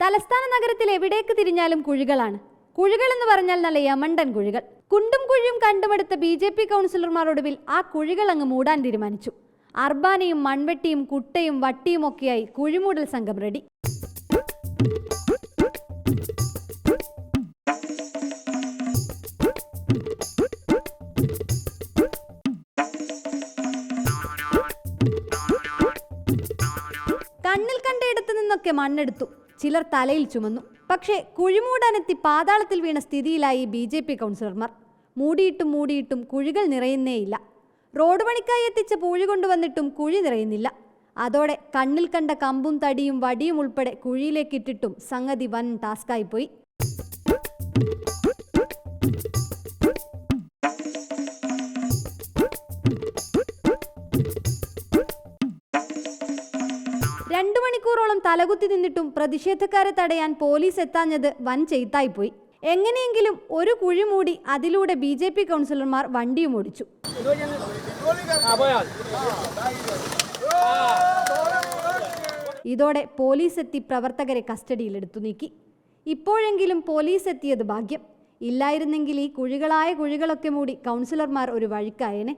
തലസ്ഥാന നഗരത്തിൽ എവിടേക്ക് തിരിഞ്ഞാലും കുഴികളാണ്. കുഴികൾ എന്ന് പറഞ്ഞാൽ നല്ല യമണ്ടൻ കുഴികൾ. കുണ്ടും കുഴിയും കണ്ടുമടുത്ത BJP കൗൺസിലർമാർ ഒടുവിൽ ആ കുഴികൾ അങ്ങ് മൂടാൻ തീരുമാനിച്ചു. അർബാനയും മൺവെട്ടിയും കുട്ടയും വട്ടിയും ഒക്കെയായി കുഴിമൂടൽ സംഘം റെഡി. കണ്ണിൽ കണ്ടയിടത്തു നിന്നൊക്കെ മണ്ണെടുത്തു, ചിലർ തലയിൽ ചുമന്നു. പക്ഷേ കുഴിമൂടാനെത്തി പാതാളത്തിൽ വീണ സ്ഥിതിയിലായി BJP കൗൺസിലർമാർ. മൂടിയിട്ടും കുഴികൾ നിറയുന്നേയില്ല. റോഡ് പണിക്കായി എത്തിച്ച പൂഴി കൊണ്ടുവന്നിട്ടും കുഴി നിറയുന്നില്ല. അതോടെ കണ്ണിൽ കണ്ട കമ്പും തടിയും വടിയും ഉൾപ്പെടെ കുഴിയിലേക്കിട്ടിട്ടും സംഗതി വൻ ടാസ്കായിപ്പോയി. രണ്ടു മണിക്കൂറോളം തലകുത്തി നിന്നിട്ടും പ്രതിഷേധക്കാരെ തടയാൻ പോലീസ് എത്താഞ്ഞത് വൻ ചെയ്ത്തായിപ്പോയി. എങ്ങനെയെങ്കിലും ഒരു കുഴി മൂടി അതിലൂടെ BJP കൗൺസിലർമാർ വണ്ടിയും ഓടിച്ചു. ഇതോടെ പോലീസ് എത്തി പ്രവർത്തകരെ കസ്റ്റഡിയിലെടുത്തു നീക്കി. ഇപ്പോഴെങ്കിലും പോലീസ് എത്തിയത് ഭാഗ്യം. ഇല്ലായിരുന്നെങ്കിൽ ഈ കുഴികളായ കുഴികളൊക്കെ മൂടി കൗൺസിലർമാർ ഒരു വഴിക്കായേനെ.